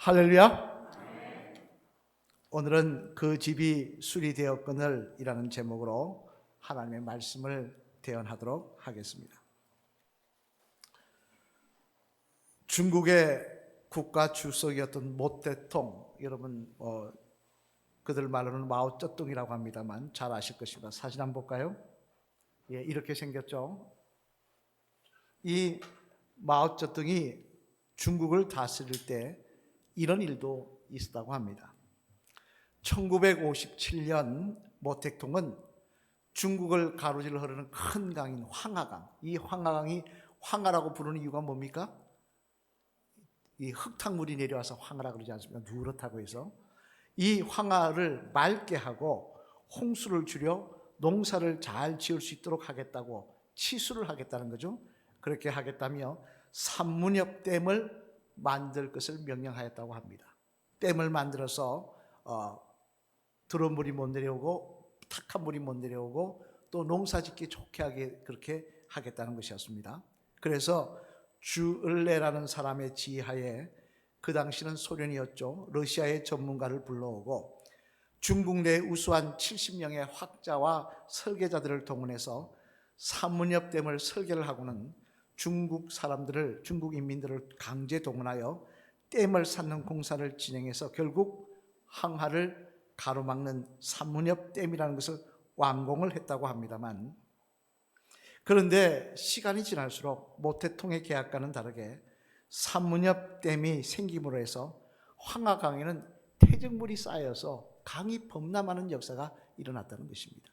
할렐루야. 오늘은 그 집이 수리되었거늘 이라는 제목으로 하나님의 말씀을 대언하도록 하겠습니다. 중국의 국가 주석이었던 모태통, 여러분 그들 말로는 마오쩌둥이라고 합니다만 잘 아실 것입니다. 사진 한번 볼까요? 예, 이렇게 생겼죠. 이 마오쩌둥이 중국을 다스릴 때 이런 일도 있었다고 합니다. 1957년 모택통은 중국을 가로질러 흐르는 큰 강인 황하강, 이 황하강이 황하라고 부르는 이유가 뭡니까? 이 흙탕물이 내려와서 황하라고 그러지 않습니까? 누렇다고 해서 이 황하를 맑게 하고 홍수를 줄여 농사를 잘 지을 수 있도록 하겠다고 치수를 하겠다는 거죠. 그렇게 하겠다며 산문엽댐을 만들 것을 명령하였다고 합니다. 댐을 만들어서 들어물이 못 내려오고 탁한 물이 못 내려오고 또 농사짓기 좋게 하게 그렇게 하겠다는 것이었습니다. 그래서 주을레라는 사람의 지휘하에 그 당시는 소련이었죠. 러시아의 전문가를 불러오고 중국 내 우수한 70명의 학자와 설계자들을 동원해서 산문엽댐을 설계를 하고는 중국 사람들을, 중국 인민들을 강제 동원하여 댐을 쌓는 공사를 진행해서 결국 황하를 가로막는 산문엽댐이라는 것을 완공을 했다고 합니다만, 그런데 시간이 지날수록 모태통의 계약과는 다르게 산문엽댐이 생김으로 해서 황하강에는 퇴적물이 쌓여서 강이 범람하는 역사가 일어났다는 것입니다.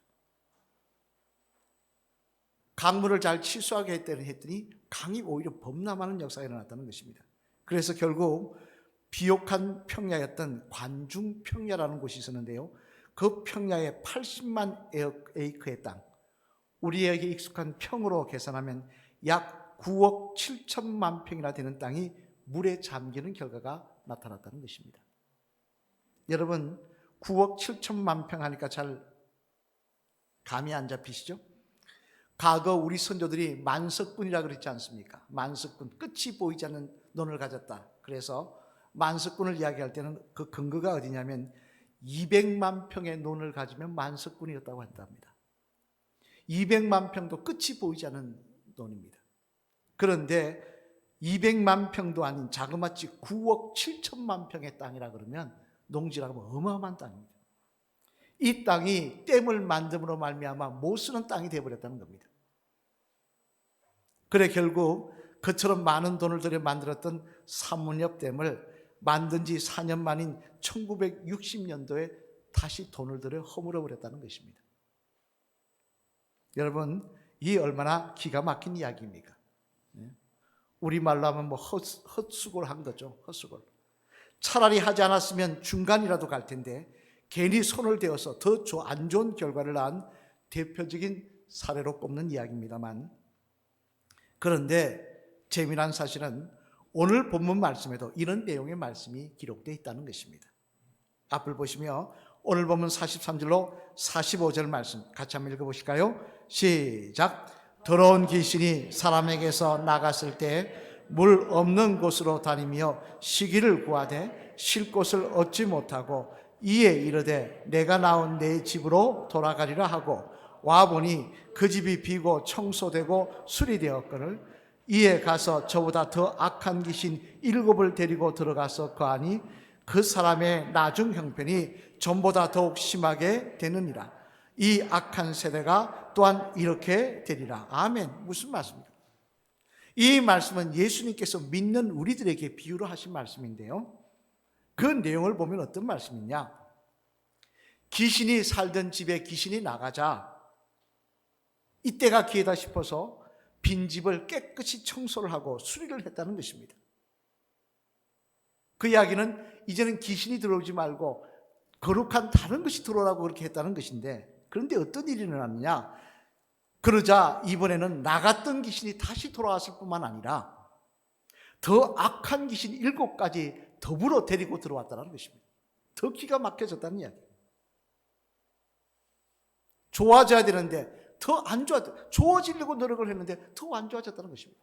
강물을 잘 치수하게 했더니 강이 오히려 범람하는 역사가 일어났다는 것입니다. 그래서 결국 비옥한 평야였던 관중평야라는 곳이 있었는데요, 그 평야에 80만 에이크의 땅, 우리에게 익숙한 평으로 계산하면 약 9억 7천만 평이나 되는 땅이 물에 잠기는 결과가 나타났다는 것입니다. 여러분, 9억 7천만 평 하니까 잘 감이 안 잡히시죠? 과거 우리 선조들이 만석군이라고 그랬지 않습니까? 만석군, 끝이 보이지 않는 논을 가졌다. 그래서 만석군을 이야기할 때는 그 근거가 어디냐면 200만 평의 논을 가지면 만석군이었다고 한답니다. 200만 평도 끝이 보이지 않는 논입니다. 그런데 200만 평도 아닌 자그마치 9억 7천만 평의 땅이라 그러면 농지라고 하면 어마어마한 땅입니다. 이 땅이 댐을 만듦으로 말미암아 못 쓰는 땅이 되어버렸다는 겁니다. 그래 결국 그처럼 많은 돈을 들여 만들었던 산문엽댐을 만든 지 4년 만인 1960년도에 다시 돈을 들여 허물어 버렸다는 것입니다. 여러분, 이 얼마나 기가 막힌 이야기입니까? 우리말로 하면 헛수고를 한 거죠. 헛수고. 차라리 하지 않았으면 중간이라도 갈 텐데 괜히 손을 대어서 더 안 좋은 결과를 낳은 대표적인 사례로 꼽는 이야기입니다만, 그런데 재미난 사실은 오늘 본문 말씀에도 이런 내용의 말씀이 기록되어 있다는 것입니다. 앞을 보시며 오늘 본문 43절로 45절 말씀 같이 한번 읽어보실까요? 시작. 더러운 귀신이 사람에게서 나갔을 때 물 없는 곳으로 다니며 쉬기를 구하되 쉴 곳을 얻지 못하고 이에 이르되 내가 나온 내 집으로 돌아가리라 하고 와보니 그 집이 비고 청소되고 수리되었거늘 이에 가서 저보다 더 악한 귀신 7을 데리고 들어가서 거하니 그 사람의 나중 형편이 전보다 더욱 심하게 되느니라. 이 악한 세대가 또한 이렇게 되리라. 아멘. 무슨 말씀입니까? 이 말씀은 예수님께서 믿는 우리들에게 비유로 하신 말씀인데요, 그 내용을 보면 어떤 말씀이냐, 귀신이 살던 집에 귀신이 나가자 이때가 기회다 싶어서 빈집을 깨끗이 청소를 하고 수리를 했다는 것입니다. 그 이야기는 이제는 귀신이 들어오지 말고 거룩한 다른 것이 들어오라고 그렇게 했다는 것인데, 그런데 어떤 일이 일어났느냐, 그러자 이번에는 나갔던 귀신이 다시 돌아왔을 뿐만 아니라 더 악한 귀신 7가지 더불어 데리고 들어왔다는 것입니다. 더 기가 막혀졌다는 이야기예요. 좋아져야 되는데 더 안 좋아지려고 노력을 했는데 더 안 좋아졌다는 것입니다.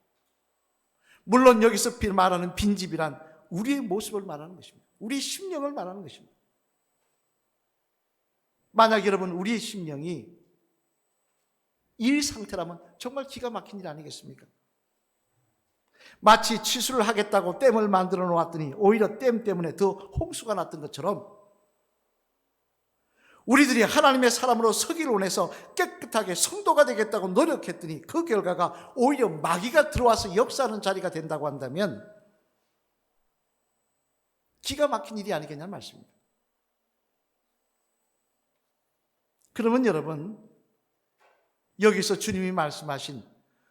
물론 여기서 말하는 빈집이란 우리의 모습을 말하는 것입니다. 우리의 심령을 말하는 것입니다. 만약 여러분 우리의 심령이 이 상태라면 정말 기가 막힌 일 아니겠습니까? 마치 치수를 하겠다고 댐을 만들어 놓았더니 오히려 댐 때문에 더 홍수가 났던 것처럼 우리들이 하나님의 사람으로 서기를 원해서 깨끗하게 성도가 되겠다고 노력했더니 그 결과가 오히려 마귀가 들어와서 역사하는 자리가 된다고 한다면 기가 막힌 일이 아니겠냐는 말씀입니다. 그러면 여러분, 여기서 주님이 말씀하신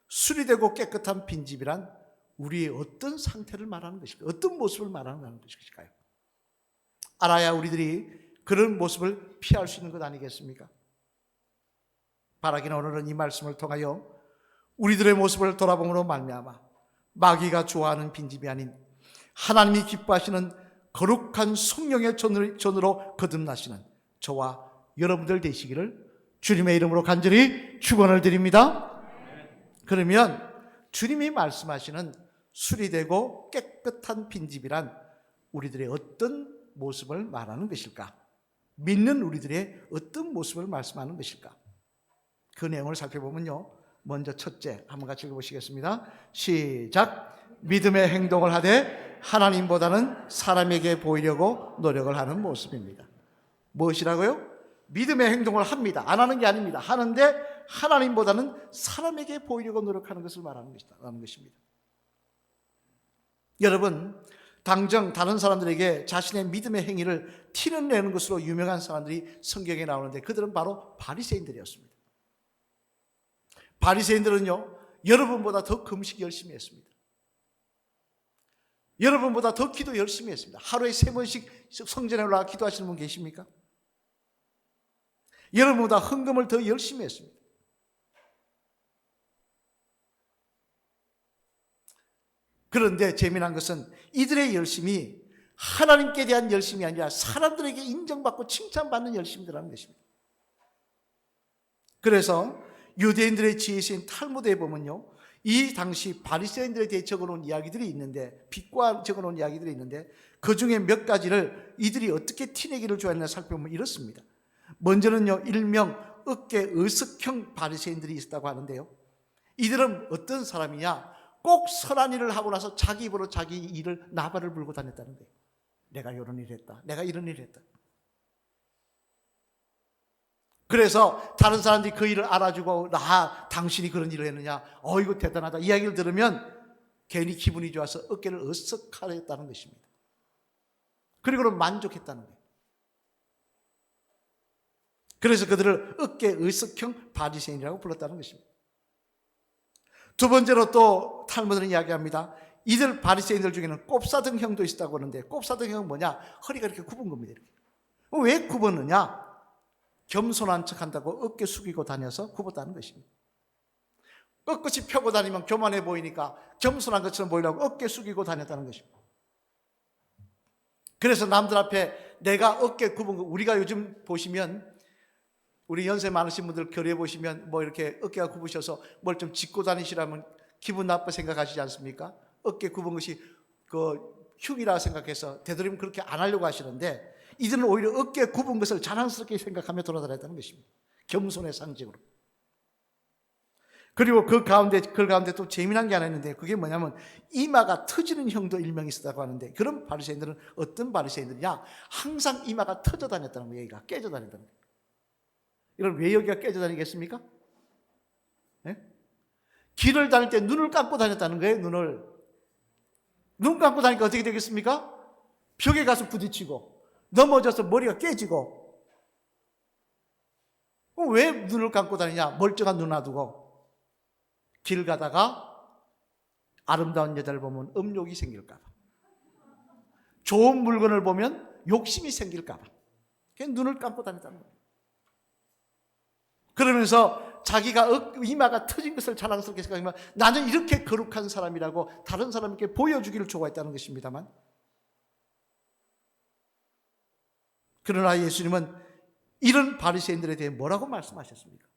수리되고 깨끗한 빈집이란 우리의 어떤 상태를 말하는 것일까요? 어떤 모습을 말하는 것일까요? 알아야 우리들이 그런 모습을 피할 수 있는 것 아니겠습니까? 바라기는 오늘은 이 말씀을 통하여 우리들의 모습을 돌아봄으로 말미암아 마귀가 좋아하는 빈집이 아닌 하나님이 기뻐하시는 거룩한 성령의 전으로 거듭나시는 저와 여러분들 되시기를 주님의 이름으로 간절히 축원을 드립니다. 그러면 주님이 말씀하시는 수리되고 깨끗한 빈집이란 우리들의 어떤 모습을 말하는 것일까? 믿는 우리들의 어떤 모습을 말씀하는 것일까? 그 내용을 살펴보면요, 먼저 첫째 한번 같이 읽어보시겠습니다. 시작. 믿음의 행동을 하되 하나님보다는 사람에게 보이려고 노력을 하는 모습입니다. 무엇이라고요? 믿음의 행동을 합니다. 안 하는 게 아닙니다. 하는데 하나님보다는 사람에게 보이려고 노력하는 것을 말하는 것입니다. 여러분, 당장 다른 사람들에게 자신의 믿음의 행위를 티는 내는 것으로 유명한 사람들이 성경에 나오는데 그들은 바로 바리새인들이었습니다. 바리새인들은요, 여러분보다 더 금식 열심히 했습니다. 여러분보다 더 기도 열심히 했습니다. 하루에 3번씩 성전에 올라가 기도하시는 분 계십니까? 여러분보다 헌금을 더 열심히 했습니다. 그런데 재미난 것은 이들의 열심이 하나님께 대한 열심이 아니라 사람들에게 인정받고 칭찬받는 열심이라는 것입니다. 그래서 유대인들의 지혜신 탈무드에 보면요, 이 당시 바리새인들에 대해 적어놓은 이야기들이 있는데, 빛과 적어놓은 이야기들이 있는데 그 중에 몇 가지를 이들이 어떻게 티내기를 좋아했나 살펴보면 이렇습니다. 먼저는요, 일명 어깨 의석형 바리새인들이 있었다고 하는데요, 이들은 어떤 사람이냐, 꼭 선한 일을 하고 나서 자기 입으로 자기 일을 나발을 불고 다녔다는 거예요. 내가 이런 일을 했다, 내가 이런 일을 했다. 그래서 다른 사람들이 그 일을 알아주고, 당신이 그런 일을 했느냐, 이거 대단하다, 이야기를 들으면 괜히 기분이 좋아서 어깨를 으쓱하였다는 것입니다. 그리고는 만족했다는 거예요. 그래서 그들을 어깨 의석형 바리새인이라고 불렀다는 것입니다. 두 번째로 또 탈무드는 이야기합니다. 이들 바리새인들 중에는 꼽사등형도 있었다고 하는데, 꼽사등형은 뭐냐? 허리가 이렇게 굽은 겁니다. 이렇게. 왜 굽었느냐? 겸손한 척한다고 어깨 숙이고 다녀서 굽었다는 것입니다. 꿋꿋이 펴고 다니면 교만해 보이니까 겸손한 것처럼 보이려고 어깨 숙이고 다녔다는 것입니다. 그래서 남들 앞에 내가 어깨 굽은 거, 우리가 요즘 보시면 우리 연세 많으신 분들 교회에 보시면 뭐 이렇게 어깨가 굽으셔서 뭘 좀 짚고 다니시라면 기분 나빠 생각하시지 않습니까? 어깨 굽은 것이 그 흉이라 생각해서 되도록이면 그렇게 안 하려고 하시는데, 이들은 오히려 어깨 굽은 것을 자랑스럽게 생각하며 돌아다녔다는 것입니다. 겸손의 상징으로. 그리고 그 가운데 또 재미난 게 하나 있는데, 그게 뭐냐면 이마가 터지는 형도 일명 있었다고 하는데, 그런 바리새인들은 어떤 바리새인들이냐, 항상 이마가 터져 다녔다는 거예요. 여기가 깨져 다녔다는 거예요. 이걸 왜 여기가 깨져 다니겠습니까? 네? 길을 다닐 때 눈을 감고 다녔다는 거예요. 눈 감고 다니까 어떻게 되겠습니까? 벽에 가서 부딪히고 넘어져서 머리가 깨지고. 왜 눈을 감고 다니냐? 멀쩡한 눈 놔두고. 길 가다가 아름다운 여자를 보면 음욕이 생길까 봐, 좋은 물건을 보면 욕심이 생길까 봐 그냥 눈을 감고 다녔다는 거예요. 그러면서 자기가 이마가 터진 것을 자랑스럽게 생각하면 나는 이렇게 거룩한 사람이라고 다른 사람에게 보여주기를 좋아했다는 것입니다만, 그러나 예수님은 이런 바리새인들에 대해 뭐라고 말씀하셨습니까?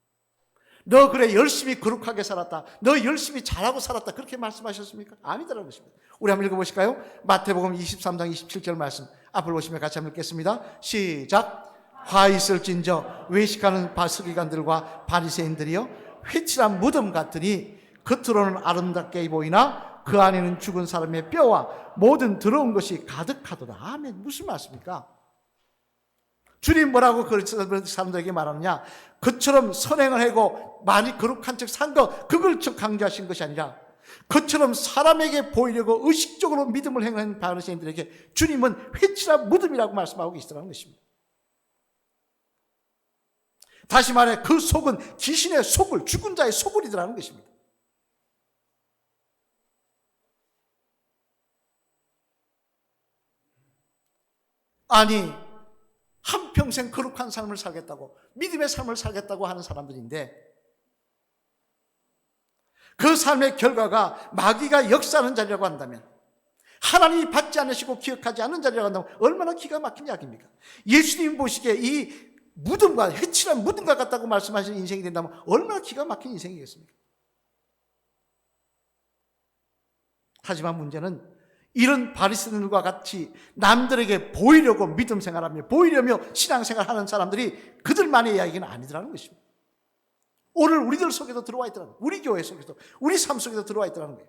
너 그래 열심히 거룩하게 살았다, 너 열심히 잘하고 살았다, 그렇게 말씀하셨습니까? 아니더라는 것입니다. 우리 한번 읽어보실까요? 마태복음 23장 27절 말씀 앞을 보시면 같이 한번 읽겠습니다. 시작. 화 있을진저 외식하는 바스기관들과 바리새인들이여 회칠한 무덤 같으니 겉으로는 아름답게 보이나 그 안에는 죽은 사람의 뼈와 모든 더러운 것이 가득하도다. 아멘. 무슨 말씀입니까? 주님 뭐라고 그 사람들에게 말하느냐? 그처럼 선행을 하고 많이 거룩한 척 산 것, 그걸 강조하신 것이 아니라 그처럼 사람에게 보이려고 의식적으로 믿음을 행하는 바리새인들에게 주님은 회칠한 무덤이라고 말씀하고 계시다는 것입니다. 다시 말해 그 속은 귀신의 속을, 죽은 자의 속을이더라는 것입니다. 아니 한평생 거룩한 삶을 살겠다고, 믿음의 삶을 살겠다고 하는 사람들인데 그 삶의 결과가 마귀가 역사하는 자리라고 한다면, 하나님이 받지 않으시고 기억하지 않는 자리라고 한다면 얼마나 기가 막힌 이야기입니까? 예수님 보시기에 이 무덤과, 해칠한 무덤과 같다고 말씀하시는 인생이 된다면 얼마나 기가 막힌 인생이겠습니까? 하지만 문제는 이런 바리새인들과 같이 남들에게 보이려고 믿음 생활하며 보이려며 신앙생활하는 사람들이 그들만의 이야기는 아니더라는 것입니다. 오늘 우리들 속에도 들어와 있더라는 거예요. 우리 교회 속에도, 우리 삶 속에도 들어와 있더라는 거예요.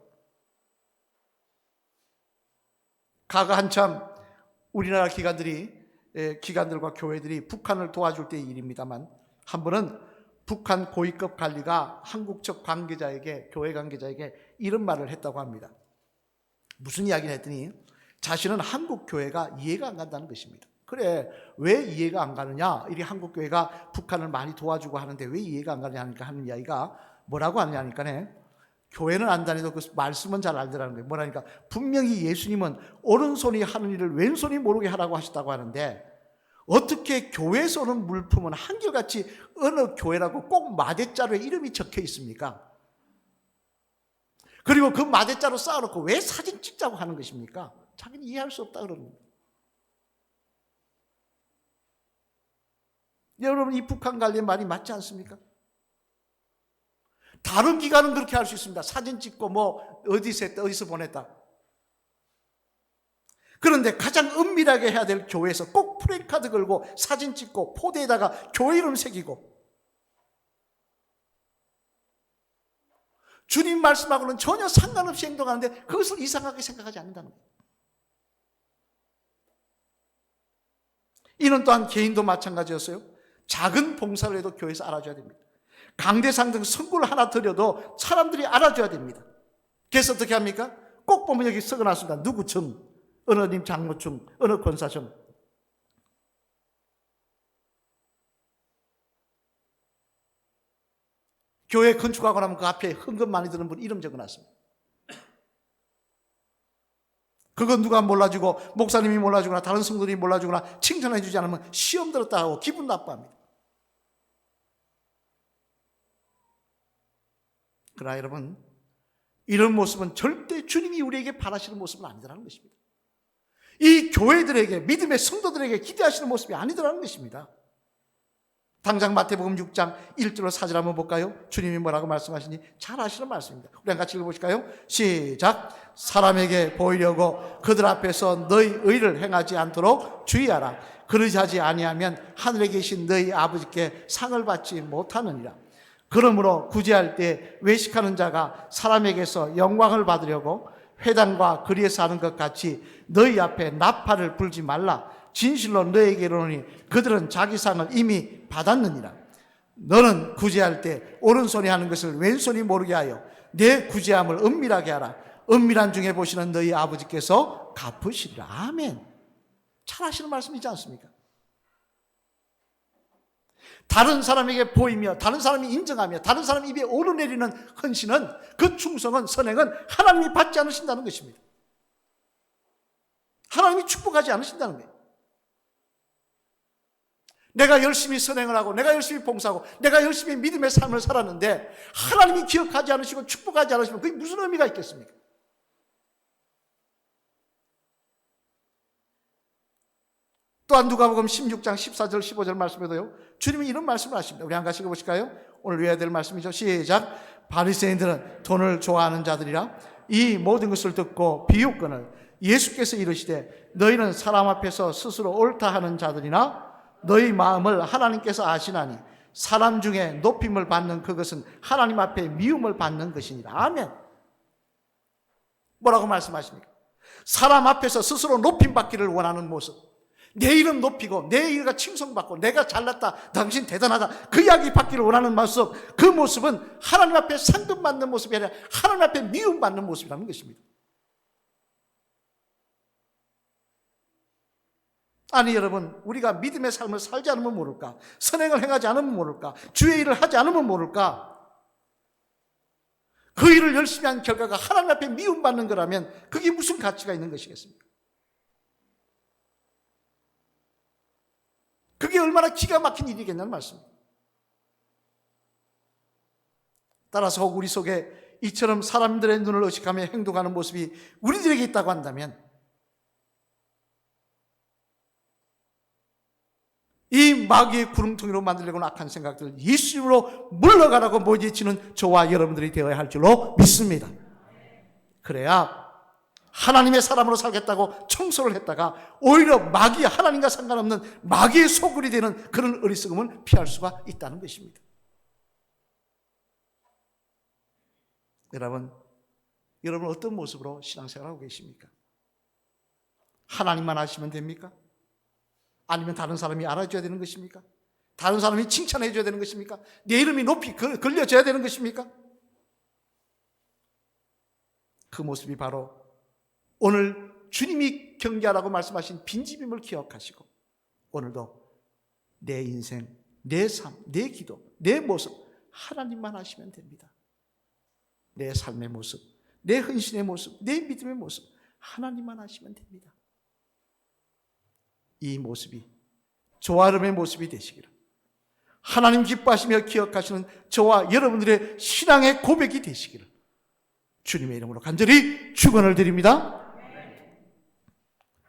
과거 한참 우리나라 기관들과 교회들이 북한을 도와줄 때의 일입니다만, 한 번은 북한 고위급 관리가 한국 측 관계자에게, 교회 관계자에게 이런 말을 했다고 합니다. 무슨 이야기를 했더니 자신은 한국 교회가 이해가 안 간다는 것입니다. 그래, 왜 이해가 안 가느냐? 이 한국 교회가 북한을 많이 도와주고 하는데 왜 이해가 안 가느냐 하니까 하는 이야기가 뭐라고 하느냐니까, 교회는 안 다니도 그 말씀은 잘 알더라는 거예요. 뭐라니까, 분명히 예수님은 오른손이 하는 일을 왼손이 모르게 하라고 하셨다고 하는데 어떻게 교회에서 오는 물품은 한결같이 어느 교회라고 꼭 마대자루에 이름이 적혀 있습니까? 그리고 그 마대자루 쌓아놓고 왜 사진 찍자고 하는 것입니까? 자기는 이해할 수 없다 그러는 거예요. 여러분, 이 북한 관련 말이 맞지 않습니까? 다른 기관은 그렇게 할 수 있습니다. 사진 찍고 뭐 어디서 보냈다. 그런데 가장 은밀하게 해야 될 교회에서 꼭 프레임카드 걸고 사진 찍고 포대에다가 교회 이름 새기고, 주님 말씀하고는 전혀 상관없이 행동하는데 그것을 이상하게 생각하지 않는다는 거예요. 이는 또한 개인도 마찬가지였어요. 작은 봉사를 해도 교회에서 알아줘야 됩니다. 강대상 등 선물 하나 드려도 사람들이 알아줘야 됩니다. 그래서 어떻게 합니까? 꼭 보면 여기 적어놨습니다. 누구 청, 어느 님 장로청, 어느 권사청. 교회 건축하고 나면 그 앞에 헌금 많이 드는 분 이름 적어놨습니다. 그건 누가 몰라주고, 목사님이 몰라주거나 다른 성도들이 몰라주거나 칭찬해 주지 않으면 시험 들었다 하고 기분 나빠합니다. 그러나 여러분, 이런 모습은 절대 주님이 우리에게 바라시는 모습은 아니더라는 것입니다. 이 교회들에게, 믿음의 성도들에게 기대하시는 모습이 아니더라는 것입니다. 당장 마태복음 6장 1절로 4절 한번 볼까요? 주님이 뭐라고 말씀하시니 잘 아시는 말씀입니다. 우리 같이 읽어보실까요? 시작. 사람에게 보이려고 그들 앞에서 너희 의를 행하지 않도록 주의하라. 그러지 하지 아니하면 하늘에 계신 너희 아버지께 상을 받지 못하느니라. 그러므로 구제할 때 외식하는 자가 사람에게서 영광을 받으려고 회당과 거리에서 하는 것 같이 너희 앞에 나팔을 불지 말라. 진실로 너에게 이르노니 그들은 자기 상을 이미 받았느니라. 너는 구제할 때 오른손이 하는 것을 왼손이 모르게 하여 내 구제함을 은밀하게 하라. 은밀한 중에 보시는 너희 아버지께서 갚으시리라. 아멘. 잘 하시는 말씀이지 않습니까? 다른 사람에게 보이며 다른 사람이 인정하며 다른 사람 입에 오르내리는 헌신은, 그 충성은, 선행은 하나님이 받지 않으신다는 것입니다. 하나님이 축복하지 않으신다는 거예요. 내가 열심히 선행을 하고 내가 열심히 봉사하고 내가 열심히 믿음의 삶을 살았는데 하나님이 기억하지 않으시고 축복하지 않으시면 그게 무슨 의미가 있겠습니까? 또한 누가복음 16장 14절 15절 말씀에도요, 주님이 이런 말씀을 하십니다. 우리 한 가지 읽어보실까요? 오늘 외워야 될 말씀이죠. 시작. 바리새인들은 돈을 좋아하는 자들이라. 이 모든 것을 듣고 비웃거늘 예수께서 이르시되 너희는 사람 앞에서 스스로 옳다 하는 자들이나 너희 마음을 하나님께서 아시나니 사람 중에 높임을 받는 그것은 하나님 앞에 미움을 받는 것이니라. 아멘. 뭐라고 말씀하십니까? 사람 앞에서 스스로 높임 받기를 원하는 모습, 내 이름 높이고 내 일가 칭송받고 내가 잘났다, 당신 대단하다, 그 이야기 받기를 원하는 모습, 그 모습은 하나님 앞에 상급받는 모습이 아니라 하나님 앞에 미움받는 모습이라는 것입니다. 아니 여러분, 우리가 믿음의 삶을 살지 않으면 모를까? 선행을 행하지 않으면 모를까? 주의 일을 하지 않으면 모를까? 그 일을 열심히 한 결과가 하나님 앞에 미움받는 거라면 그게 무슨 가치가 있는 것이겠습니까? 그게 얼마나 기가 막힌 일이겠냐는 말씀입니다. 따라서 우리 속에 이처럼 사람들의 눈을 의식하며 행동하는 모습이 우리들에게 있다고 한다면 이 마귀의 구름통이로 만들려고 악한 생각들 예수님으로 물러가라고 모지치는 저와 여러분들이 되어야 할 줄로 믿습니다. 그래야 하나님의 사람으로 살겠다고 청소를 했다가 오히려 마귀, 하나님과 상관없는 마귀의 소굴이 되는 그런 어리석음을 피할 수가 있다는 것입니다. 여러분 어떤 모습으로 신앙생활하고 계십니까? 하나님만 아시면 됩니까? 아니면 다른 사람이 알아줘야 되는 것입니까? 다른 사람이 칭찬해 줘야 되는 것입니까? 내 이름이 높이 걸려져야 되는 것입니까? 그 모습이 바로 오늘 주님이 경계하라고 말씀하신 빈집임을 기억하시고 오늘도 내 인생, 내 삶, 내 기도, 내 모습 하나님만 아시면 됩니다. 내 삶의 모습, 내 헌신의 모습, 내 믿음의 모습 하나님만 아시면 됩니다. 이 모습이 조아름의 모습이 되시기를, 하나님 기뻐하시며 기억하시는 저와 여러분들의 신앙의 고백이 되시기를 주님의 이름으로 간절히 축원을 드립니다.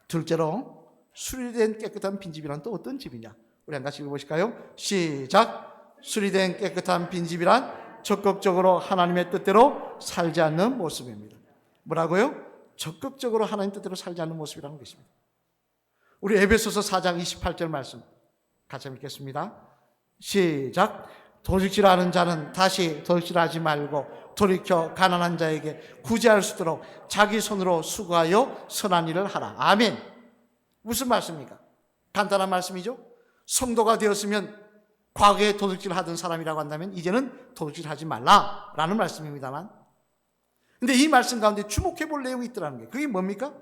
둘째로 수리된 깨끗한 빈집이란 또 어떤 집이냐? 우리 한 같이 읽어보실까요? 시작. 수리된 깨끗한 빈집이란 적극적으로 하나님의 뜻대로 살지 않는 모습입니다. 뭐라고요? 적극적으로 하나님 뜻대로 살지 않는 모습이라는 것입니다. 우리 에베소서 4장 28절 말씀 같이 읽겠습니다. 시작. 도둑질하는 자는 다시 도둑질하지 말고 돌이켜 가난한 자에게 구제할 수 있도록 자기 손으로 수고하여 선한 일을 하라. 아멘. 무슨 말씀입니까? 간단한 말씀이죠. 성도가 되었으면 과거에 도둑질하던 사람이라고 한다면 이제는 도둑질하지 말라라는 말씀입니다만, 근데 이 말씀 가운데 주목해 볼 내용이 있더라는 거예요. 그게 뭡니까?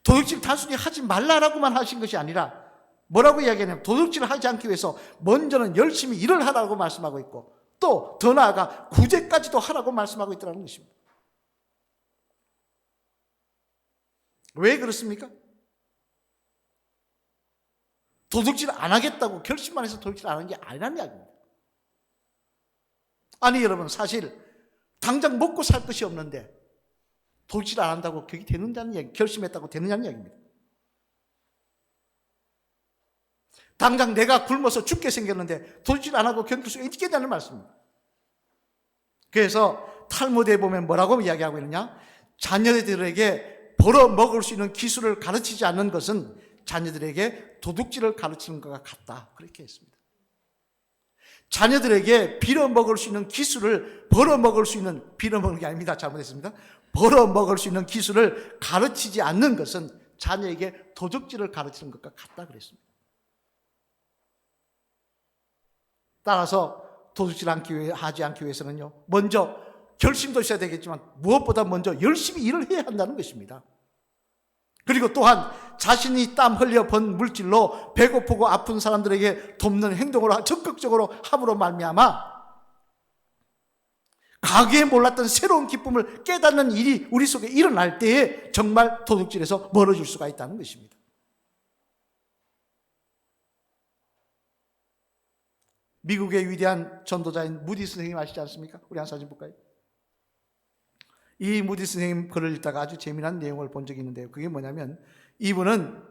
도둑질 단순히 하지 말라라고만 하신 것이 아니라 뭐라고 이야기하냐면 도둑질을 하지 않기 위해서 먼저는 열심히 일을 하라고 말씀하고 있고 또 더 나아가 구제까지도 하라고 말씀하고 있더라는 것입니다. 왜 그렇습니까? 도둑질 안 하겠다고 결심만 해서 도둑질 안 하는 게 아니라는 이야기입니다. 아니 여러분, 사실 당장 먹고 살 것이 없는데 도둑질 안 한다고 그게 되느냐는 얘기, 결심했다고 되느냐는 얘기입니다. 당장 내가 굶어서 죽게 생겼는데 도둑질 안 하고 견딜 수가 있겠냐는 말씀입니다. 그래서 탈무드에 보면 뭐라고 이야기하고 있느냐? 자녀들에게 벌어먹을 수 있는 기술을 가르치지 않는 것은 자녀들에게 도둑질을 가르치는 것과 같다, 그렇게 했습니다. 자녀들에게 빌어먹을 수 있는 기술을 벌어먹을 수 있는, 빌어먹는 게 아닙니다. 잘못했습니다. 벌어먹을 수 있는 기술을 가르치지 않는 것은 자녀에게 도둑질을 가르치는 것과 같다 그랬습니다. 따라서 도둑질 하지 않기 위해서는요, 먼저 결심도 있어야 되겠지만 무엇보다 먼저 열심히 일을 해야 한다는 것입니다. 그리고 또한 자신이 땀 흘려 번 물질로 배고프고 아픈 사람들에게 돕는 행동으로 적극적으로 함으로 말미암아 과거에 몰랐던 새로운 기쁨을 깨닫는 일이 우리 속에 일어날 때에 정말 도둑질에서 멀어질 수가 있다는 것입니다. 미국의 위대한 전도자인 무디 선생님 아시지 않습니까? 우리 한 사진 볼까요? 이 무디 선생님 글을 읽다가 아주 재미난 내용을 본 적이 있는데요. 그게 뭐냐면 이분은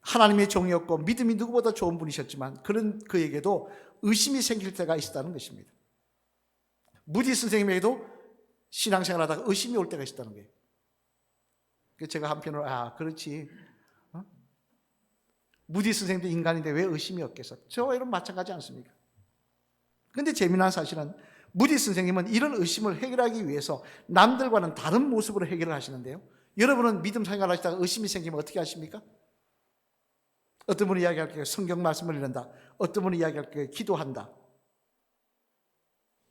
하나님의 종이었고 믿음이 누구보다 좋은 분이셨지만 그런 그에게도 의심이 생길 때가 있었다는 것입니다. 무디 선생님에게도 신앙생활하다가 의심이 올 때가 있었다는 거예요. 제가 한편으로 그렇지, 무디 선생님도 인간인데 왜 의심이 없겠어? 저와 이런 마찬가지 않습니까? 그런데 재미난 사실은 무디 선생님은 이런 의심을 해결하기 위해서 남들과는 다른 모습으로 해결을 하시는데요. 여러분은 믿음 생활하시다가 의심이 생기면 어떻게 하십니까? 어떤 분이 이야기할 때 성경 말씀을 읽는다. 어떤 분이 이야기할 때 기도한다.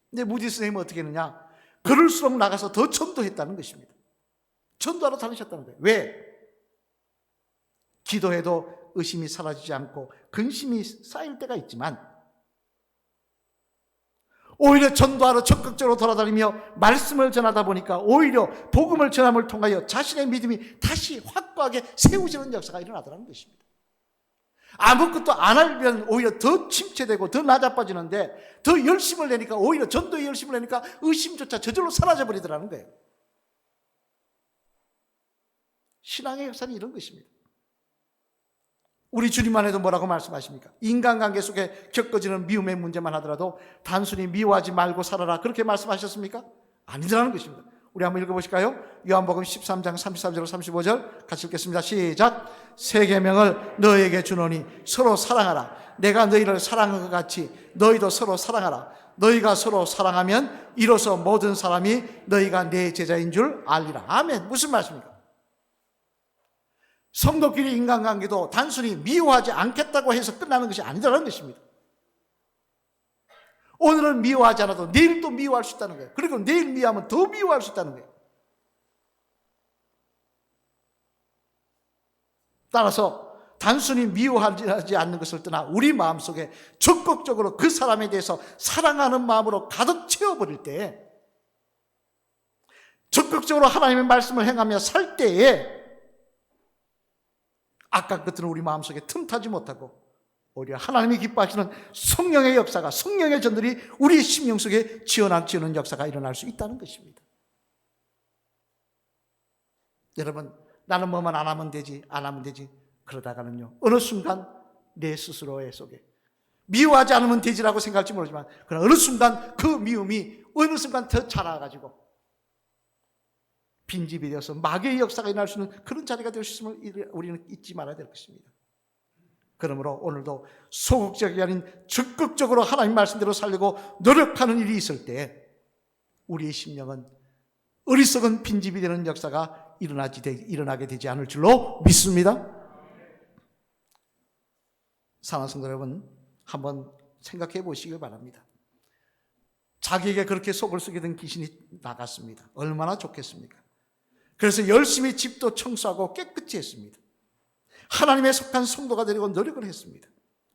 근데 무디 선생님은 어떻게 했느냐? 그럴수록 나가서 더 전도했다는 것입니다. 전도하러 다니셨다는 거예요. 왜? 기도해도 의심이 사라지지 않고 근심이 쌓일 때가 있지만 오히려 전도하러 적극적으로 돌아다니며 말씀을 전하다 보니까 오히려 복음을 전함을 통하여 자신의 믿음이 다시 확고하게 세우지는 역사가 일어나더라는 것입니다. 아무것도 안 하면 오히려 더 침체되고 더 낮아빠지는데 더 열심을 내니까 오히려 전도에 열심을 내니까 의심조차 저절로 사라져 버리더라는 거예요. 신앙의 역사는 이런 것입니다. 우리 주님만 해도 뭐라고 말씀하십니까? 인간관계 속에 겪어지는 미움의 문제만 하더라도 단순히 미워하지 말고 살아라, 그렇게 말씀하셨습니까? 아니더라는 것입니다. 우리 한번 읽어보실까요? 요한복음 13장 33절 35절 같이 읽겠습니다. 시작. 새 계명을 너에게 주노니 서로 사랑하라. 내가 너희를 사랑한 것 같이 너희도 서로 사랑하라. 너희가 서로 사랑하면 이로써 모든 사람이 너희가 내 제자인 줄 알리라. 아멘. 무슨 말씀입니까? 성도끼리 인간관계도 단순히 미워하지 않겠다고 해서 끝나는 것이 아니라는 것입니다. 오늘은 미워하지 않아도 내일 또 미워할 수 있다는 거예요. 그리고 내일 미워하면 더 미워할 수 있다는 거예요. 따라서 단순히 미워하지 않는 것을 떠나 우리 마음속에 적극적으로 그 사람에 대해서 사랑하는 마음으로 가득 채워버릴 때, 적극적으로 하나님의 말씀을 행하며 살 때에 아까 것들은 우리 마음속에 틈타지 못하고 오히려 하나님이 기뻐하시는 성령의 역사가, 성령의 전들이 우리 심령 속에 지어지는 역사가 일어날 수 있다는 것입니다. 여러분, 나는 뭐만 안 하면 되지, 안 하면 되지, 그러다가는요 어느 순간 내 스스로의 속에 미워하지 않으면 되지라고 생각할지 모르지만 그러나 어느 순간 그 미움이 어느 순간 더 자라가지고 빈집이 되어서 마귀의 역사가 일어날 수 있는 그런 자리가 될 수 있음을 우리는 잊지 말아야 될 것입니다. 그러므로 오늘도 소극적이 아닌 적극적으로 하나님 말씀대로 살려고 노력하는 일이 있을 때 우리의 심령은 어리석은 빈집이 되는 역사가 일어나게 되지 않을 줄로 믿습니다. 사랑하는 성도 여러분, 한번 생각해 보시길 바랍니다. 자기에게 그렇게 속을 썩게 된 귀신이 나갔습니다. 얼마나 좋겠습니까? 그래서 열심히 집도 청소하고 깨끗이 했습니다. 하나님의 속한 성도가 되려고 노력을 했습니다.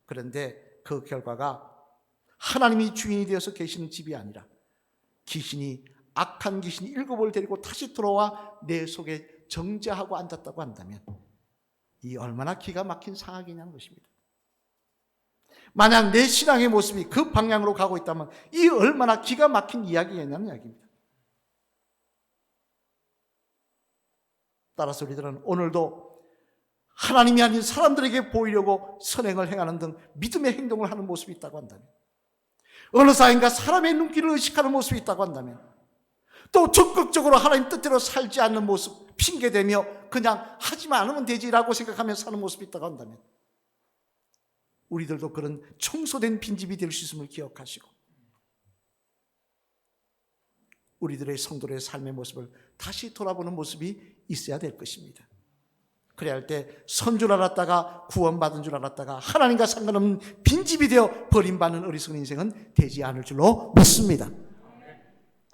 그런데 그 결과가 하나님이 주인이 되어서 계시는 집이 아니라 귀신이, 악한 귀신이 7을 데리고 다시 들어와 내 속에 정죄하고 앉았다고 한다면 이 얼마나 기가 막힌 상황이냐는 것입니다. 만약 내 신앙의 모습이 그 방향으로 가고 있다면 이 얼마나 기가 막힌 이야기겠냐는 이야기입니다. 따라서 우리들은 오늘도 하나님이 아닌 사람들에게 보이려고 선행을 행하는 등 믿음의 행동을 하는 모습이 있다고 한다면, 어느 사이인가 사람의 눈길을 의식하는 모습이 있다고 한다면, 또 적극적으로 하나님 뜻대로 살지 않는 모습 핑계대며 그냥 하지만 않으면 되지라고 생각하며 사는 모습이 있다고 한다면 우리들도 그런 청소된 빈집이 될 수 있음을 기억하시고 우리들의 성도의 삶의 모습을 다시 돌아보는 모습이 있어야 될 것입니다. 그래야 할 때 선 줄 알았다가 구원받은 줄 알았다가 하나님과 상관없는 빈집이 되어 버림받는 어리석은 인생은 되지 않을 줄로 믿습니다.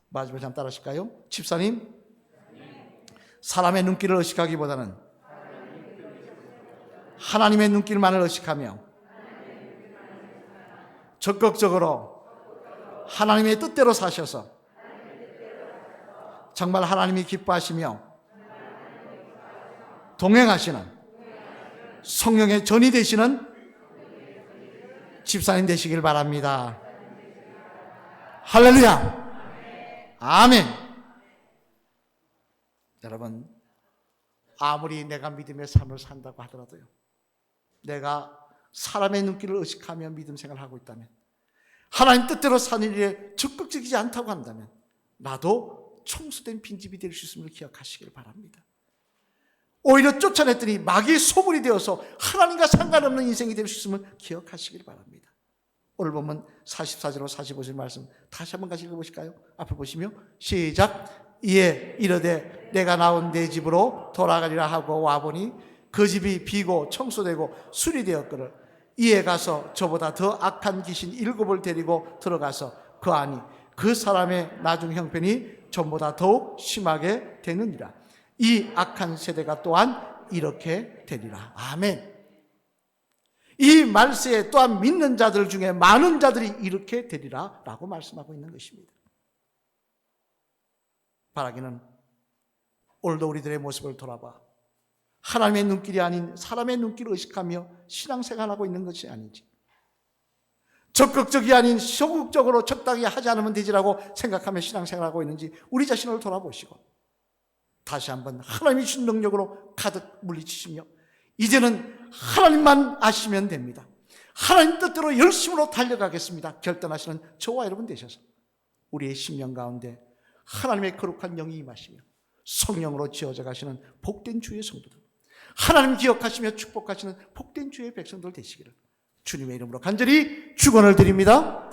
마지막에 한번 따라 하실까요? 집사님, 사람의 눈길을 의식하기보다는 하나님의 눈길만을 의식하며 적극적으로 하나님의 뜻대로 사셔서 정말 하나님이 기뻐하시며 동행하시는 성령의 전이 되시는 집사님 되시길 바랍니다. 할렐루야. 아멘. 여러분, 아무리 내가 믿음의 삶을 산다고 하더라도요, 내가 사람의 눈길을 의식하며 믿음 생활을 하고 있다면, 하나님 뜻대로 사는 일에 적극적이지 않다고 한다면 나도 청소된 빈집이 될 수 있음을 기억하시길 바랍니다. 오히려 쫓아냈더니 마귀의 소문이 되어서 하나님과 상관없는 인생이 될 수 있음을 기억하시길 바랍니다. 오늘 보면 44절로 45절 말씀 다시 한번 같이 읽어보실까요? 앞을 보시며 시작. 이에 이르되 내가 나온 내 집으로 돌아가리라 하고 와보니 그 집이 비고 청소되고 수리되었거늘 이에 가서 저보다 더 악한 귀신 7을 데리고 들어가서 그 안이 그 사람의 나중 형편이 전보다 더욱 심하게 되느니라. 이 악한 세대가 또한 이렇게 되리라. 아멘. 이 말세에 또한 믿는 자들 중에 많은 자들이 이렇게 되리라 라고 말씀하고 있는 것입니다. 바라기는 오늘도 우리들의 모습을 돌아봐 하나님의 눈길이 아닌 사람의 눈길을 의식하며 신앙생활하고 있는 것이 아닌지, 적극적이 아닌 소극적으로 적당히 하지 않으면 되지라고 생각하며 신앙생활하고 있는지 우리 자신을 돌아보시고 다시 한번 하나님이 주신 능력으로 가득 물리치시며 이제는 하나님만 아시면 됩니다. 하나님 뜻대로 열심으로 달려가겠습니다. 결단하시는 저와 여러분 되셔서 우리의 심령 가운데 하나님의 거룩한 영이 임하시며 성령으로 지어져 가시는 복된 주의 성도들, 하나님 기억하시며 축복하시는 복된 주의 백성들 되시기를 주님의 이름으로 간절히 축원을 드립니다.